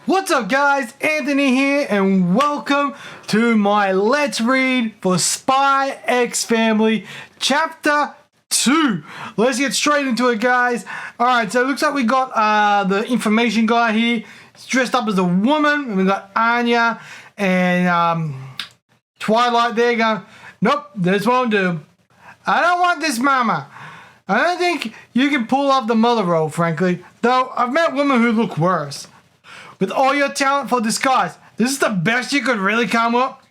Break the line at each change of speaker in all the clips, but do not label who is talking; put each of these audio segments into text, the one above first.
What's up guys, Anthony here and welcome to my Let's Read for Spy X Family Chapter 2. Let's get straight into it guys. Alright, so it looks like we got the information guy here. He's dressed up as a woman and we got Anya and Twilight there going, nope, this won't do. I don't want this mama. I don't think you can pull off the mother role frankly, though I've met women who look worse. With all your talent for disguise, this is the best you could really come up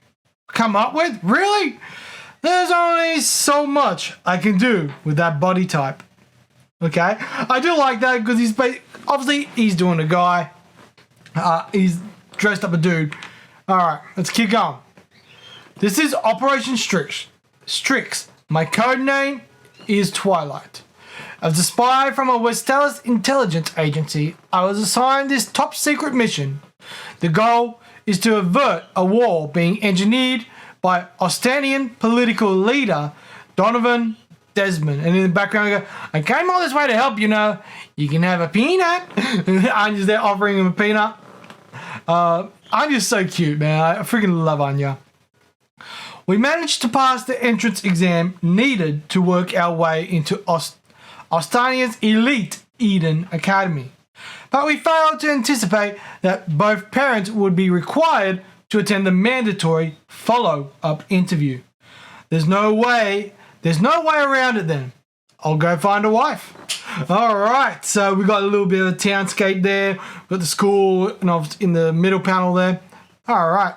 with? Really? There's only so much I can do with that body type. Okay? I do like that because obviously he's doing a guy. He's dressed up a dude. Alright, let's keep going. This is Operation Strix. My code name is Twilight. As a spy from a Westalis intelligence agency, I was assigned this top secret mission. The goal is to avert a war being engineered by Ostanian political leader Donovan Desmond. And in the background I go, I came all this way to help, you know. You can have a peanut. Anya's there offering him a peanut. Anya's so cute, man. I freaking love Anya. We managed to pass the entrance exam needed to work our way into Ostanian's elite Eden Academy. But we failed to anticipate that both parents would be required to attend the mandatory follow-up interview. There's no way around it then. I'll go find a wife. Alright, so we got a little bit of a townscape there. We've got the school and in the middle panel there. Alright.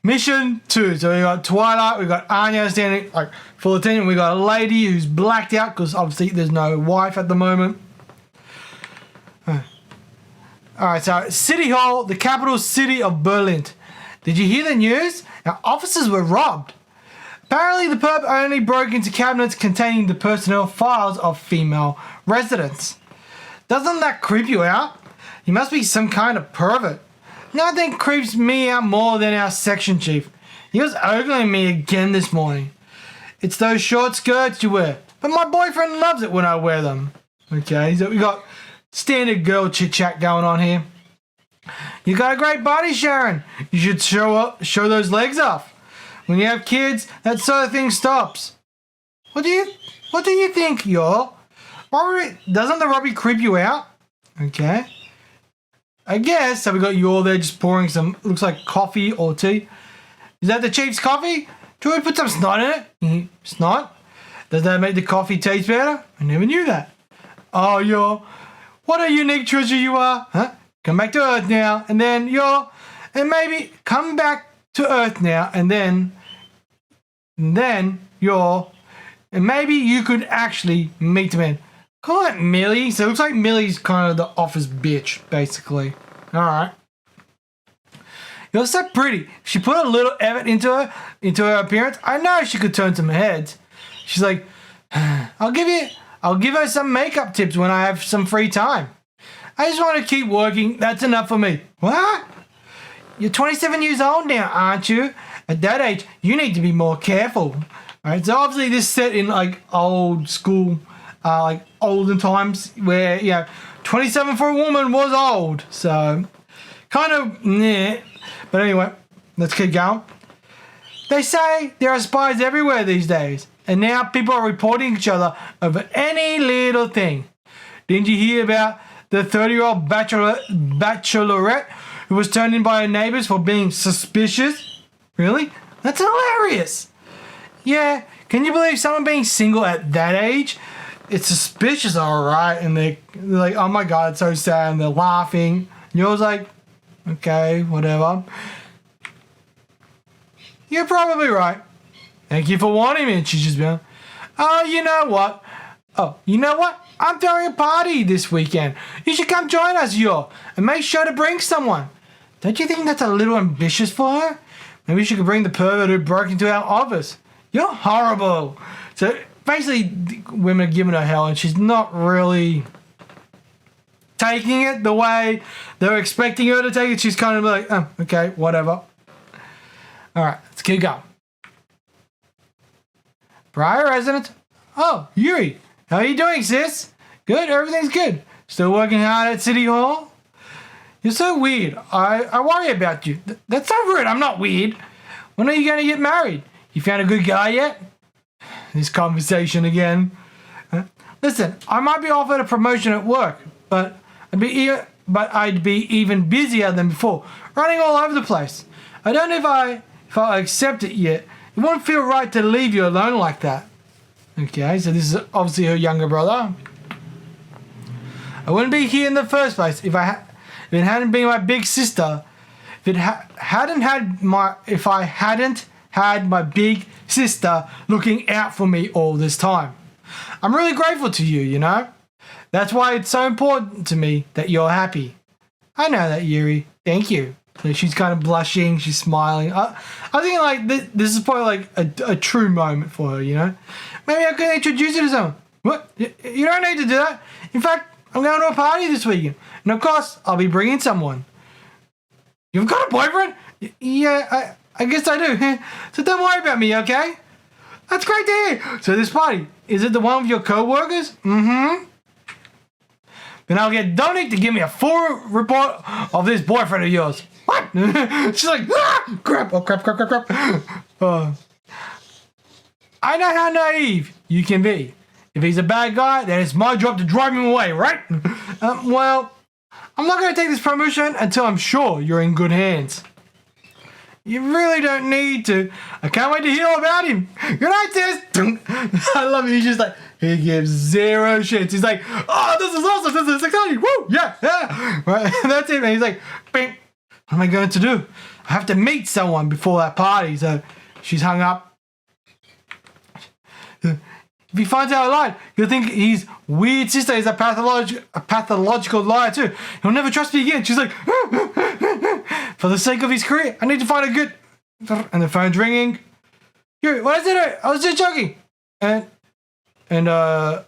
Mission 2. So we got Twilight, we got Anya standing like full attention. We got a lady who's blacked out because obviously there's no wife at the moment. Alright, so City Hall, the capital city of Berlint. Did you hear the news? Our offices were robbed. Apparently the perp only broke into cabinets containing the personnel files of female residents. Doesn't that creep you out? He must be some kind of pervert. Nothing creeps me out more than our section chief. He was ogling me again this morning. It's those short skirts you wear, but my boyfriend loves it when I wear them. Okay, so we got standard girl chit chat going on here. You got a great body, Sharon. You should show those legs off. When you have kids, that sort of thing stops. What do you think, Yor? Doesn't the Robbie creep you out? Okay. I guess. So we got Yor there just pouring some, looks like coffee or tea. Is that the chief's coffee? Do we put some snot in it? Snot? Does that make the coffee taste better? I never knew that. Oh, Yor, what a unique treasure you are. Huh? Come back to Earth now. And then Yor, and maybe come back to Earth now. And then Yor, and maybe you could actually meet the man. Call it Millie. So it looks like Millie's kind of the office bitch, basically. Alright. You're so pretty. She put a little effort into her appearance. I know she could turn some heads. She's like, I'll give her some makeup tips when I have some free time. I just want to keep working. That's enough for me. What? You're 27 years old now, aren't you? At that age, you need to be more careful. Alright, so obviously this is set in like old school, like olden times where, 27 for a woman was old. So, kind of, yeah. But anyway, let's keep going. They say there are spies everywhere these days. And now people are reporting each other over any little thing. Didn't you hear about the 30-year-old bachelorette who was turned in by her neighbors for being suspicious? Really? That's hilarious. Yeah, can you believe someone being single at that age? It's suspicious, alright. And they're like, oh my god, it's so sad. And they're laughing. And you're like, okay, whatever. You're probably right. Thank you for warning me. And she's just been, oh, you know what? I'm throwing a party this weekend. You should come join us, Yor. And make sure to bring someone. Don't you think that's a little ambitious for her? Maybe she could bring the pervert who broke into our office. You're horrible. So basically, women are giving her hell, and she's not really taking it the way they're expecting her to take it. She's kind of like, oh, okay, whatever. All right, let's keep going. Briar resident. Oh, Yuri. How are you doing, sis? Good, everything's good. Still working hard at City Hall? You're so weird. I worry about you. That's so rude. I'm not weird. When are you going to get married? You found a good guy yet? This conversation again. Listen, I might be offered a promotion at work, but I'd be even busier than before, running all over the place. I don't know if I'll accept it yet. It won't feel right to leave you alone like that. Okay, so this is obviously her younger brother. I wouldn't be here in the first place if it hadn't been my big sister. If I hadn't had my big sister looking out for me all this time. I'm really grateful to you, you know? That's why it's so important to me that you're happy. I know that, Yuri. Thank you. So she's kind of blushing. She's smiling. I think like this is probably like a true moment for her, you know? Maybe I could introduce you to someone. What? You don't need to do that. In fact, I'm going to a party this weekend. And of course, I'll be bringing someone. You've got a boyfriend? Yeah, I guess I do. So don't worry about me, okay? That's great to hear. So this party, is it the one with your co-workers? Mm-hmm. Then I'll get Dominic to give me a full report of this boyfriend of yours. What? She's like, ah, crap. Oh, crap. I know how naive you can be. If he's a bad guy, then it's my job to drive him away, right? Well, I'm not going to take this promotion until I'm sure you're in good hands. You really don't need to. I can't wait to hear all about him. Good night, Tess. I love it. He's just like, he gives zero shits. He's like, oh, this is awesome. This is exciting. Woo, yeah. Right, that's it. And he's like, bing. What am I going to do? I have to meet someone before that party. So she's hung up. If he finds out I lied, he'll think his weird sister is a pathological liar too. He'll never trust me again. She's like, for the sake of his career, I need to find a good... And the phone's ringing. Here, what is it? I was just joking. And are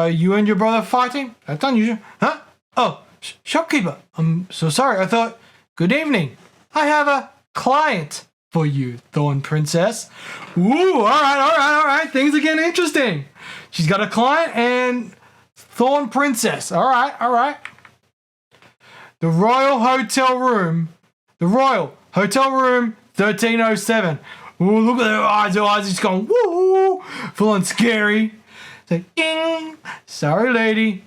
you and your brother fighting? That's unusual. Huh? Oh, shopkeeper. I'm so sorry. I thought, good evening. I have a client for you, Thorn Princess. Ooh, all right. Things are getting interesting. She's got a client and Thorn Princess. All right. The Royal Hotel Room 1307. Ooh, look at her eyes. Her eyes just going, woo, full on scary. It's like, ding. Sorry, lady.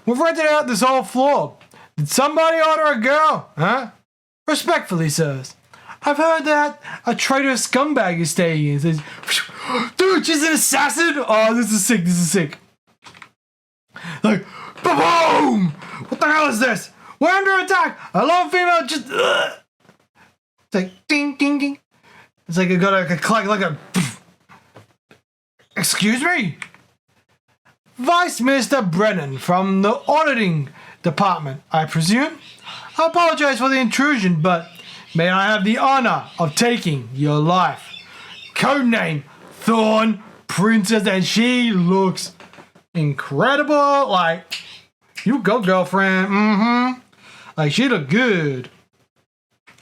We've rented out this whole floor. Did somebody order a girl? Huh? Respectfully, sirs. I've heard that a traitor scumbag is staying in. Says, dude, she's an assassin. Oh, this is sick. Like, boom! What the hell is this? We're under attack. A lone female just. It's like ding. It's like it got a clack, like a. Excuse me, Vice Minister Brennan from the auditing department, I presume. I apologize for the intrusion, but. May I have the honor of taking your life? Codename Thorn Princess, and she looks incredible. Like, you go, girlfriend. Mm-hmm. Like, she look good.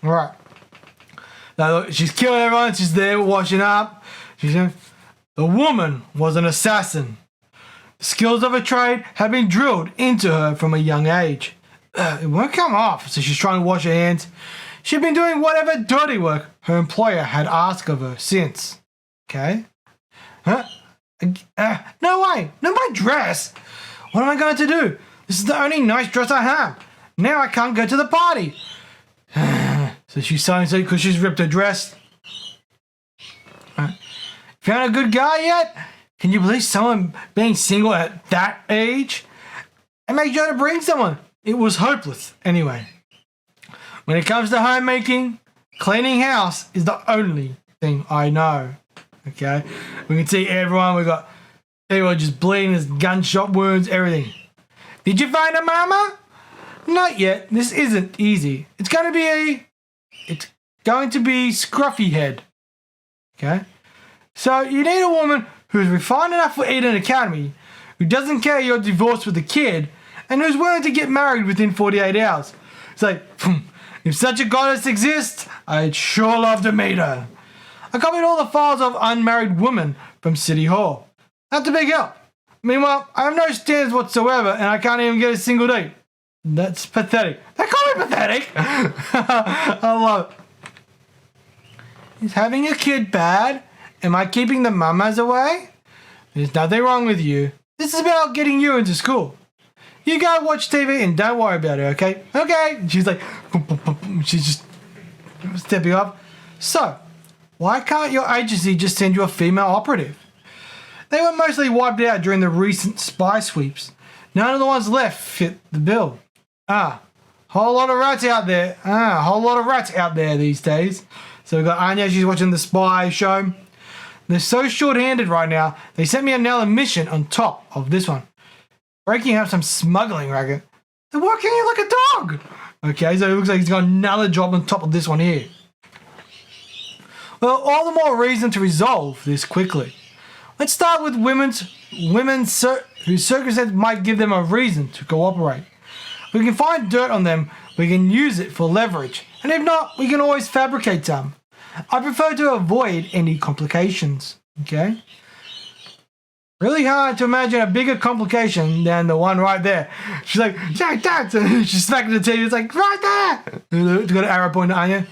All right. Now, look, she's killing everyone. She's there washing up. The woman was an assassin. The skills of her trade had been drilled into her from a young age. It won't come off, so she's trying to wash her hands. She'd been doing whatever dirty work her employer had asked of her since. Okay? Huh? No way! Not my dress! What am I going to do? This is the only nice dress I have. Now I can't go to the party. So she's sighing because she's ripped her dress. Found a good guy yet? Can you believe someone being single at that age? I made sure to bring someone. It was hopeless anyway. When it comes to homemaking, cleaning house is the only thing I know. Okay? We can see everyone. We got people just bleeding, there's gunshot wounds, everything. Did you find a mama? Not yet. This isn't easy. It's going to be scruffy head. Okay? So you need a woman who's refined enough for Eden Academy, who doesn't care you're divorced with a kid, and who's willing to get married within 48 hours. It's like, if such a goddess exists, I'd sure love to meet her. I copied all the files of unmarried women from City Hall. That's a big help. Meanwhile, I have no standards whatsoever, and I can't even get a single date. That's pathetic. They call me pathetic. I love it. Is having a kid bad? Am I keeping the mamas away? There's nothing wrong with you. This is about getting you into school. You go watch TV and don't worry about it, okay? Okay. She's like, boom, boom, boom, boom. She's just stepping up. So, why can't your agency just send you a female operative? They were mostly wiped out during the recent spy sweeps. None of the ones left fit the bill. Whole lot of rats out there. Whole lot of rats out there these days. So we've got Anya, she's watching the spy show. They're so short-handed right now, they sent me another mission on top of this one. Breaking up some smuggling racket. They're working you like a dog. Okay, so it looks like he's got another job on top of this one here. Well, all the more reason to resolve this quickly. Let's start with whose circumstances might give them a reason to cooperate. We can find dirt on them, we can use it for leverage, and if not, we can always fabricate some. I prefer to avoid any complications, okay? Really hard to imagine a bigger complication than the one right there. She's like, Dad! She's smacking the TV, it's like, right there! Got an arrow pointing at Anya.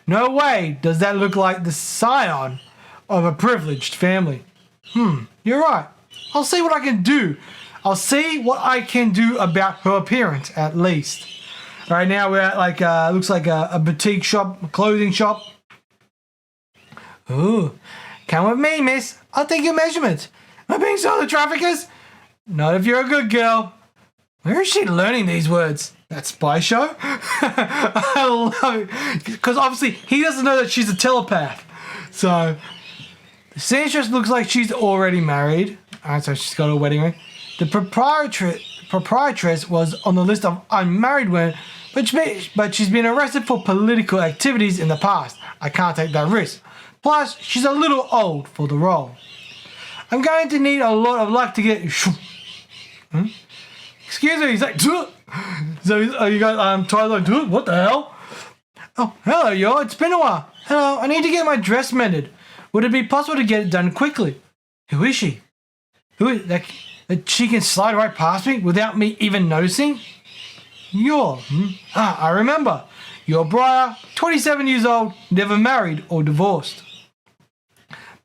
No way does that look like the scion of a privileged family. You're right. I'll see what I can do. I'll see what I can do about her appearance, at least. Right now we're at like, looks like a boutique shop, a clothing shop. Ooh, come with me, miss. I'll take your measurements. Am I being sold to traffickers? Not if you're a good girl. Where is she learning these words? That spy show? I love it. Because obviously he doesn't know that she's a telepath. So the seamstress looks like she's already married. Alright, so she's got a wedding ring. The proprietress was on the list of unmarried women, but she's been arrested for political activities in the past. I can't take that risk. Plus, she's a little old for the role. I'm going to need a lot of luck to get... Excuse me, he's like... So you got Twilight, what the hell? Oh, hello, Yor, it's been a while. Hello, I need to get my dress mended. Would it be possible to get it done quickly? Who is she? Who is that she can slide right past me without me even noticing? Yor. I remember. Yor Briar, 27 years old, never married or divorced.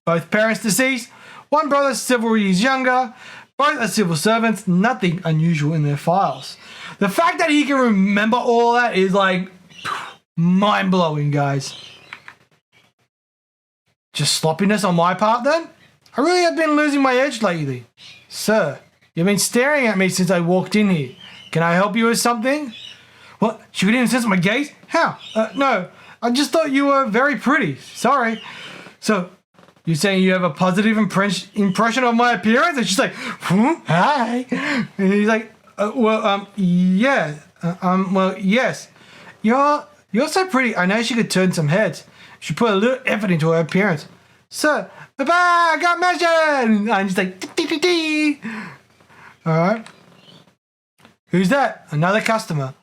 Both parents deceased, one brother several years younger, both are civil servants, nothing unusual in their files. The fact that he can remember all that is like mind-blowing, guys. Just sloppiness on my part then? I really have been losing my edge lately. Sir, you've been staring at me since I walked in here. Can I help you with something? What? She couldn't even sense my gaze? How? No, I just thought you were very pretty. Sorry. So, you're saying you have a positive impression of my appearance? And she's like, hi. And he's like, yeah. Well, yes. You're so pretty. I know she could turn some heads. She put a little effort into her appearance. Sir, bye-bye, I got measured. And she's like, dee. All right. Who's that? Another customer.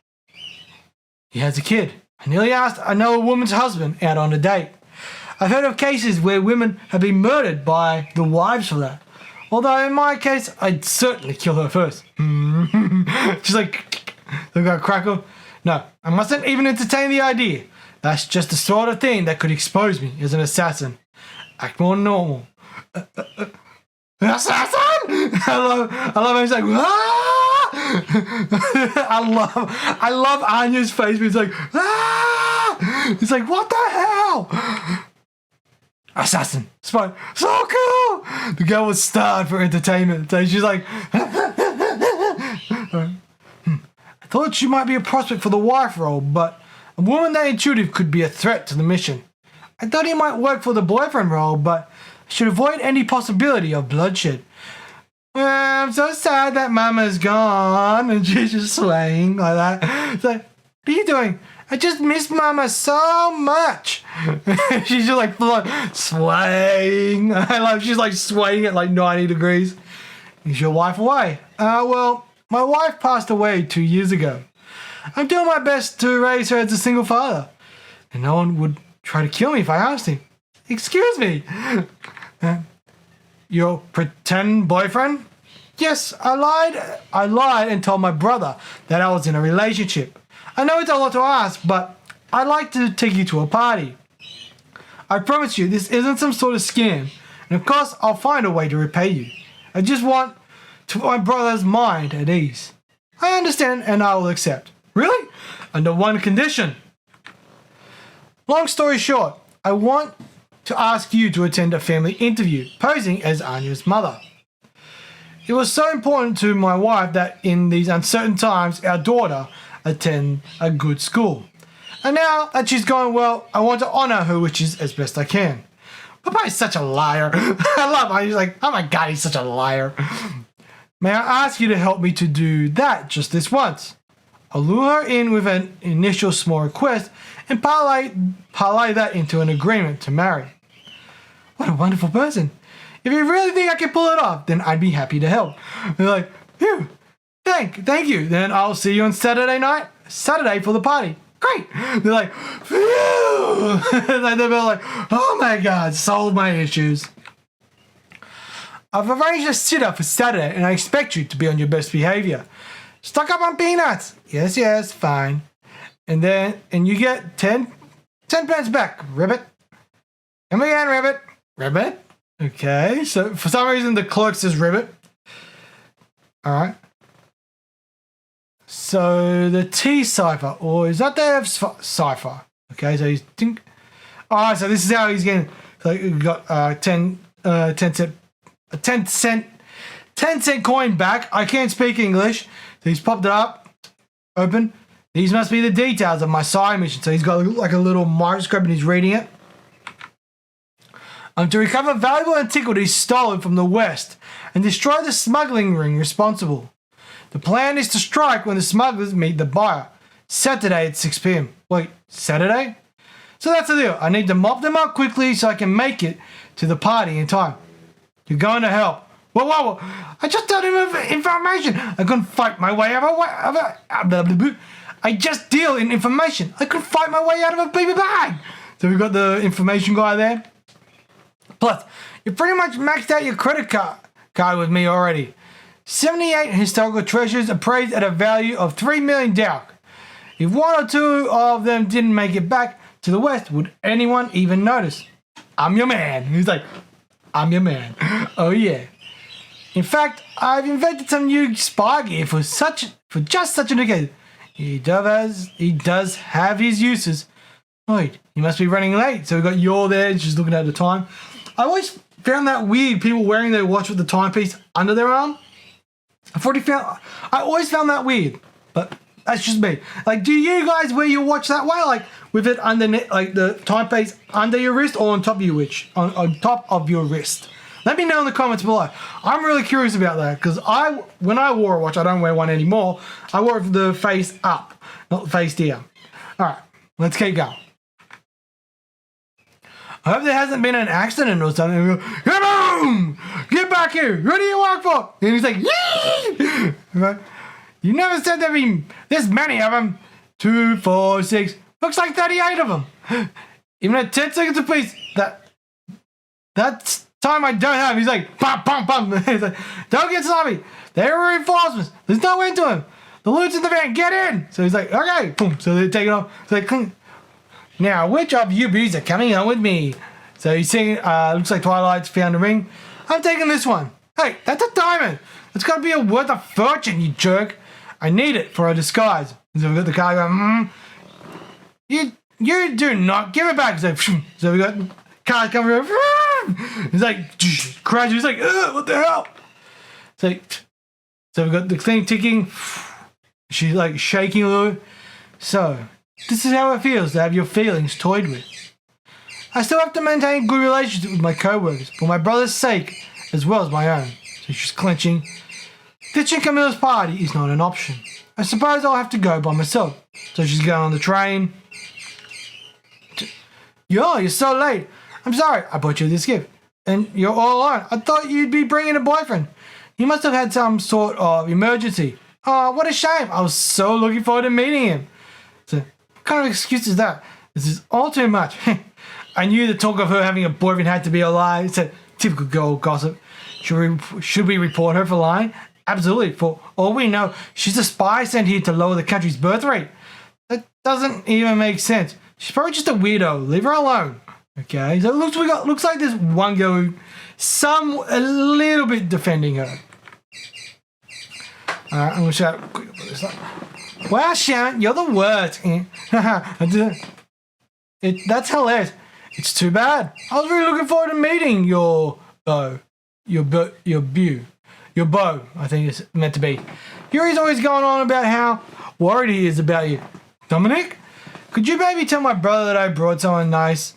He has a kid. I nearly asked I know a woman's husband out on a date. I've heard of cases where women have been murdered by the wives for that. Although in my case, I'd certainly kill her first. She's like, look at crackle. No, I mustn't even entertain the idea. That's just the sort of thing that could expose me as an assassin. Act more normal. Assassin! I love how he's like, ah! I love Anya's face. He's like, ah! He's like, what the hell? Assassin, spy, so cool! The girl was starved for entertainment. So she's like, I thought she might be a prospect for the wife role, but a woman that intuitive could be a threat to the mission. I thought he might work for the boyfriend role, but I should avoid any possibility of bloodshed. Well, I'm so sad that Mama's gone, and she's just swaying like that. It's like, what are you doing? I just miss Mama so much. She's just like swaying. I love she's like swaying at like 90 degrees. Is your wife away? Well, my wife passed away 2 years ago. I'm doing my best to raise her as a single father. And no one would try to kill me if I asked him. Excuse me. Your pretend boyfriend? Yes, I lied. I lied and told my brother that I was in a relationship. I know it's a lot to ask, but I'd like to take you to a party. I promise you, this isn't some sort of scam. And of course, I'll find a way to repay you. I just want to put my brother's mind at ease. I understand and I will accept. Really? Under one condition. Long story short, I want to ask you to attend a family interview, posing as Anya's mother. It was so important to my wife that in these uncertain times, our daughter attend a good school. And now that she's gone well, I want to honor her wishes as best I can. Papa is such a liar. I love him. He's like, oh my God, he's such a liar. May I ask you to help me to do that just this once? I'll lure her in with an initial small request and parlay that into an agreement to marry. What a wonderful person. If you really think I can pull it off, then I'd be happy to help. They're like, phew, thank you. Then I'll see you on Saturday for the party. Great. They're like, phew. They're like, oh my God, solved my issues. I've arranged a sitter for Saturday and I expect you to be on your best behavior. Stock up on peanuts. Yes, fine. And you get 10 pence back, Ribbit. Come again, Ribbit. Okay, so for some reason the clerk says Ribbit. Alright. So the T cipher, or is that the F cipher? Okay, so he's alright, so this is how he's getting, so he got 10 cent coin back. I can't speak English. So he's popped it up. Open. These must be the details of my side mission. So he's got like a little microscope and he's reading it. To recover valuable antiquities stolen from the West and destroy the smuggling ring responsible. The plan is to strike when the smugglers meet the buyer. Saturday at 6 p.m. Wait, Saturday? So that's the deal. I need to mop them up quickly so I can make it to the party in time. You're going to help. Whoa. I just told him information. I couldn't fight my way out of I just deal in information. I couldn't fight my way out of a paper bag. So we've got the information guy there. Plus, you pretty much maxed out your credit card with me already. 78 historical treasures appraised at a value of 3 million Dauk. If one or two of them didn't make it back to the West, would anyone even notice? I'm your man. He's like, I'm your man. Oh yeah. In fact, I've invented some new spy gear for just such an occasion. He does have his uses. Wait, he must be running late. So we've got Yor there, just looking at the time. I always found that weird, people wearing their watch with the timepiece under their arm. I always found that weird, but that's just me. Like, do you guys wear your watch that way? Like, with it underneath, like the timepiece under your wrist or on top of your on top of your wrist? Let me know in the comments below. I'm really curious about that because when I wore a watch, I don't wear one anymore. I wore it with the face up, not the face down. All right, let's keep going. I hope there hasn't been an accident or something. We go, boom! Get back here! Who do you work for? And he's like, yee! Right? You never said there'd be this many of them. 2, 4, 6. Looks like 38 of them. Even at 10 seconds apiece. That's time I don't have. He's like, pump. He's like, don't get sloppy. They're reinforcements. There's no end to him. The loot's in the van. Get in. So he's like, okay. Boom. So they take it off. It's like, clink. Now, which of you bees are coming on with me? So he's saying, looks like Twilight's found a ring. I'm taking this one. Hey, that's a diamond. It's got to be worth a fortune, you jerk. I need it for a disguise. So we've got the guy going, you do not give it back. So we got cars coming over. He's like, crashes. He's like, what the hell? So we've got the thing ticking. She's like shaking a little. So this is how it feels to have your feelings toyed with. I still have to maintain good relationships with my co-workers for my brother's sake as well as my own. So she's clenching. Ditching Camilla's party is not an option. I suppose I'll have to go by myself. So she's going on the train. You're so late. I'm sorry, I bought you this gift. And you're all alone. I thought you'd be bringing a boyfriend. You must have had some sort of emergency. Oh, what a shame. I was so looking forward to meeting him. So, what kind of excuse is that? This is all too much. I knew the talk of her having a boyfriend had to be a lie. It's a typical girl gossip. Should we report her for lying? Absolutely. For all we know, she's a spy sent here to lower the country's birth rate. That doesn't even make sense. She's probably just a weirdo. Leave her alone. Okay, so it looks like there's one girl a little bit defending her. Alright, I'm gonna shout quick put this up. Wow, Sharon, you're the worst. That's hilarious. It's too bad. I was really looking forward to meeting your beau, I think it's meant to be. Yuri's always going on about how worried he is about you. Dominic, could you maybe tell my brother that I brought someone nice?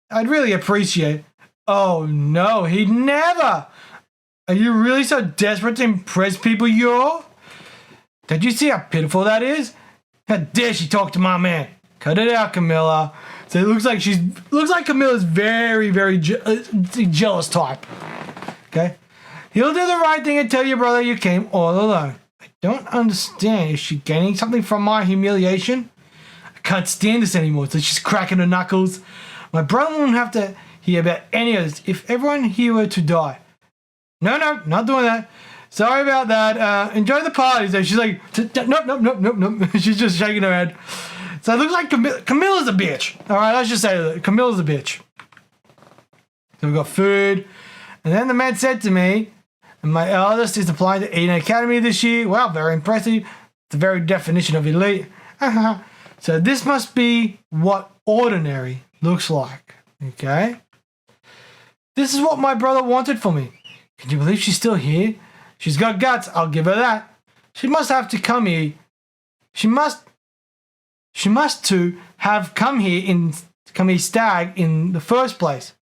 I'd really appreciate. Oh no, he'd never. Are you really so desperate to impress people, Yor? Don't you see how pitiful that is? How dare she talk to my man? Cut it out, Camilla. So it looks like Camilla's very, very jealous type. Okay? He'll do the right thing and tell your brother you came all alone. I don't understand. Is she gaining something from my humiliation? I can't stand this anymore. So she's cracking her knuckles. My brother won't have to hear about any of this if everyone here were to die. No, not doing that. Sorry about that. Enjoy the party. So she's like, nope. She's just shaking her head. So it looks like Camilla's a bitch. All right, let's just say that. Camilla's a bitch. So we've got food. And then the man said to me, and my eldest is applying to Eden Academy this year. Wow, very impressive. The very definition of elite. So this must be what ordinary looks like. Okay? This is what my brother wanted for me. Can you believe she's still here? She's got guts, I'll give her that. She must have to come here. She must to have come here stag in the first place.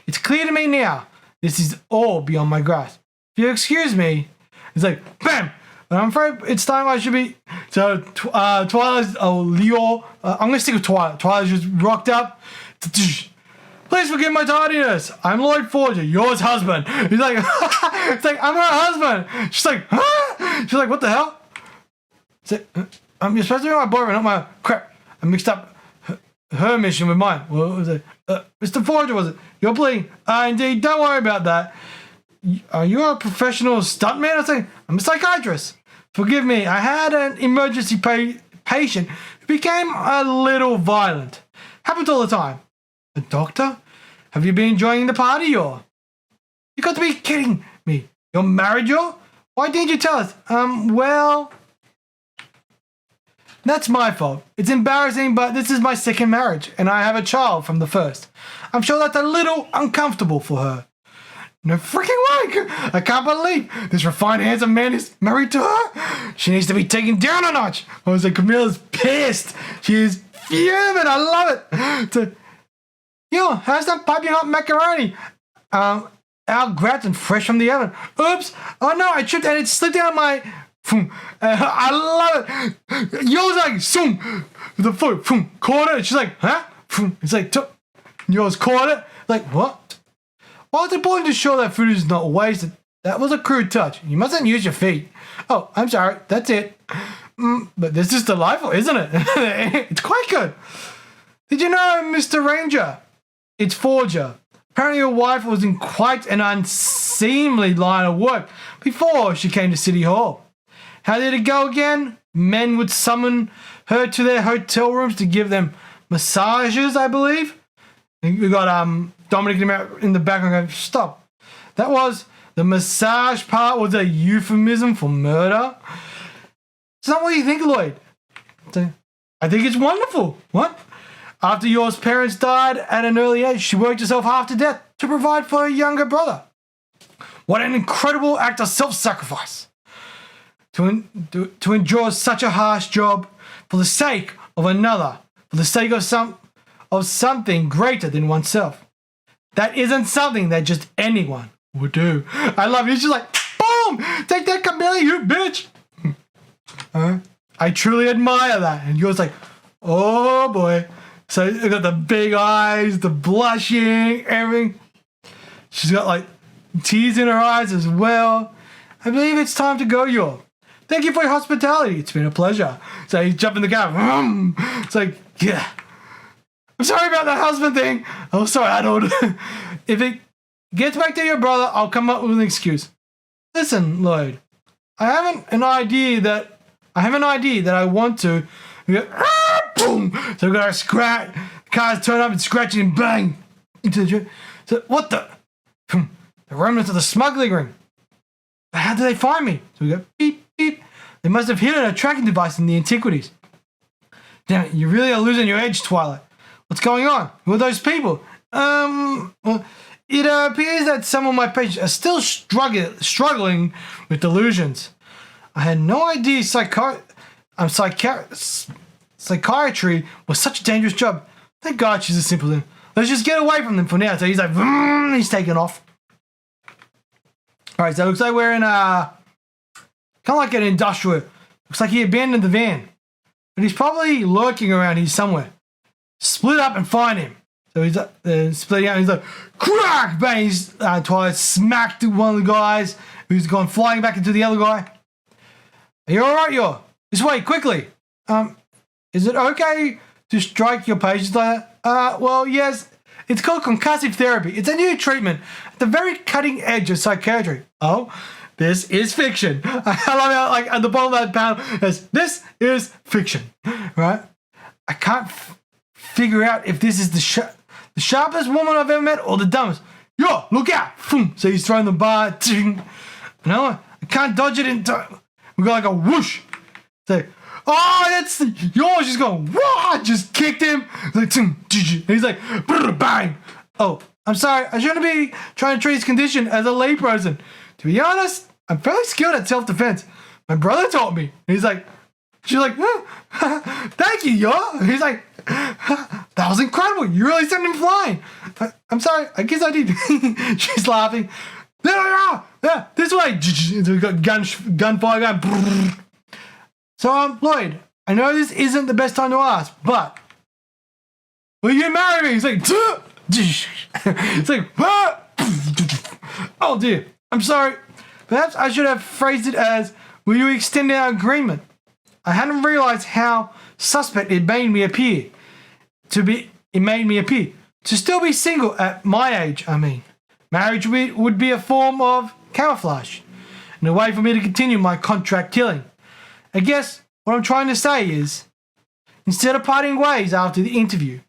It's clear to me now. This is all beyond my grasp. If you excuse me, it's like bam. And I'm afraid it's time I should be. So Twilight, Yor. I'm gonna stick with Twilight. Twilight just rocked up. Please forgive my tardiness. I'm Loid Forger, Yor's husband. He's like, it's like I'm her husband. She's like, huh? She's like, what the hell? You're supposed to be my boyfriend, not my crap. I mixed up her mission with mine. What was it? Mr. Forger, was it? You're bleeding. Indeed, don't worry about that. Are you a professional stuntman? I was like, I'm a psychiatrist. Forgive me, I had an emergency patient who became a little violent. Happens all the time. A doctor? Have you been enjoying the party, Yor? You got to be kidding me. You're married, Yor? Why didn't you tell us? Well... That's my fault. It's embarrassing, but this is my second marriage, and I have a child from the first. I'm sure that's a little uncomfortable for her. No freaking way! I can't believe this refined, handsome man is married to her. She needs to be taken down a notch. I was like, Camilla's pissed. She is fuming. I love it. So, Yo, how's that piping hot macaroni? Al gratin fresh from the oven. Oops. Oh no, I tripped and it slipped out of my... I love it. Yo's like, zoom. The foot, caught it. She's like, huh? It's like, Yo's caught it. Like, what? Why is it important to show that food is not wasted? That was a crude touch. You mustn't use your feet. Oh, I'm sorry. That's it. But this is delightful, isn't it? It's quite good. Did you know, Mr. Ranger? It's Forger. Apparently your wife was in quite an unseemly line of work before she came to City Hall. How did it go again? Men would summon her to their hotel rooms to give them massages, I believe. We got Dominic in the background going, stop. That was, the massage part was a euphemism for murder. It's not what you think, Loid. I think it's wonderful. What? After Yor's parents died at an early age, she worked herself half to death to provide for her younger brother. What an incredible act of self-sacrifice. To endure such a harsh job for the sake of another, for the sake of something greater than oneself. That isn't something that just anyone would do. I love it. It's just like, boom! Take that, Camilla, you bitch! I truly admire that. And Yor's like, oh boy. So you got the big eyes, the blushing, everything. She's got like tears in her eyes as well. I believe it's time to go, Yor. Thank you for your hospitality. It's been a pleasure. So he's jumping the car. It's like, yeah. I'm sorry about that husband thing. Oh, sorry, I don't. gets back to your brother, I'll come up with an excuse. Listen, Loid, I have an idea that I want to. We go, boom! So we got our scratch. Cars turn up and scratching and bang into the. So what the? The remnants of the smuggling ring. But how did they find me? So we go beep beep. They must have hidden a tracking device in the antiquities. Damn it! You really are losing your edge, Twilight. What's going on? Who are those people? Well, it appears that some of my patients are still struggling with delusions. I had no idea psychiatry was such a dangerous job. Thank God she's a simpleton. Let's just get away from them for now. So he's like, he's taking off. All right, so it looks like we're in kind of like an industrial. Looks like he abandoned the van. But he's probably lurking around here somewhere. Split up and find him. So he's splitting out and he's like, crack! Bang! He's, Twilight smacked one of the guys who's gone flying back into the other guy. Are you alright, Yor? This way, quickly. Is it okay to strike your patients like that? Well, yes. It's called concussive therapy. It's a new treatment at the very cutting edge of psychiatry. Oh, this is fiction. I love how, like, at the bottom of that panel, this is fiction, right? I can't figure out if this is the sharpest woman I've ever met or the dumbest. Yo, look out! So he's throwing the bar. No, I can't dodge it in time. We got like a whoosh. So, oh, that's yours. She's going, wah! Just kicked him. Like, and he's like, bang. Oh, I'm sorry. I shouldn't be trying to treat his condition as a layperson. To be honest, I'm fairly skilled at self-defense. My brother taught me. And he's like, she's like, thank you, Yor. He's like, that was incredible. You really sent him flying. I'm sorry. I guess I did. She's laughing. Yeah, this way. So we got gunfire going. So, Loid, I know this isn't the best time to ask, but will you marry me? He's like, it's like, oh dear. I'm sorry. Perhaps I should have phrased it as, will you extend our agreement? I hadn't realized how suspect it made me appear. To still be single at my age, I mean. Marriage would be a form of camouflage and a way for me to continue my contract killing. I guess what I'm trying to say is, instead of parting ways after the interview,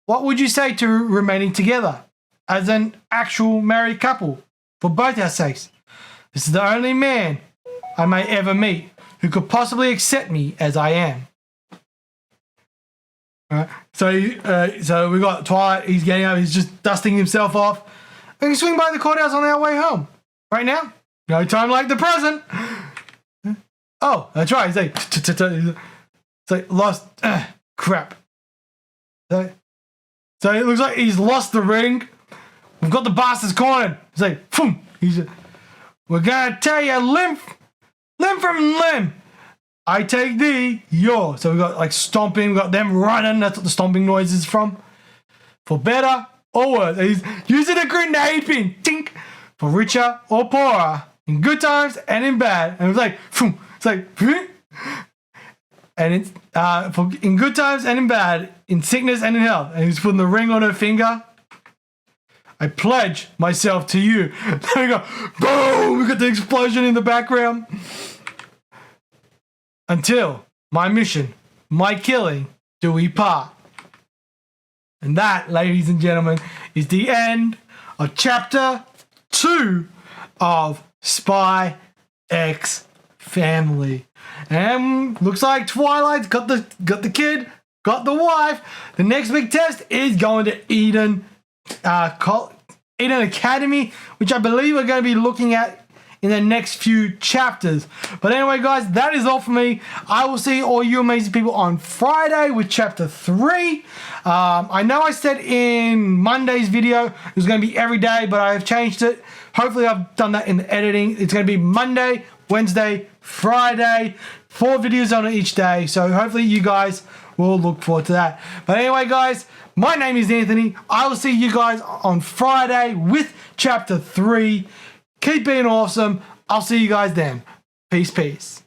what would you say to remaining together as an actual married couple for both our sakes? This is the only man I may ever meet who could possibly accept me as I am. Alright, so we got Twilight. He's getting up. He's just dusting himself off. We can swing by the courthouse on our way home. Right now, no time like the present. Oh, that's right. He's like, it's like lost. Crap. So it looks like he's lost the ring. We've got the bastards cornered. He's like, boom. We're gonna tear you limb from limb. I take thee, Yor. So we got like stomping. We got them running. That's what the stomping noise is from. For better or worse, he's using a grenade pin. Tink. For richer or poorer, in good times and in bad. And it's like, boom. It's like, and it's in good times and in bad, in sickness and in health. And he's putting the ring on her finger. I pledge myself to you. There we go. Boom! We got the explosion in the background. Until my mission, my killing, do we part. And that, ladies and gentlemen, is the end of chapter 2 of Spy X Family. And looks like Twilight's got the kid, got the wife. The next big test is going to Eden Academy, which I believe we're going to be looking at in the next few chapters. But anyway, guys, that is all for me. I will see all you amazing people on Friday with chapter 3. I know I said in Monday's video it was going to be every day, but I have changed it. Hopefully I've done that in the editing. It's going to be Monday, Wednesday, Friday, 4 videos on each day. So hopefully you guys will look forward to that. But anyway, guys, my name is Anthony. I will see you guys on Friday with chapter 3. Keep being awesome. I'll see you guys then. Peace, peace.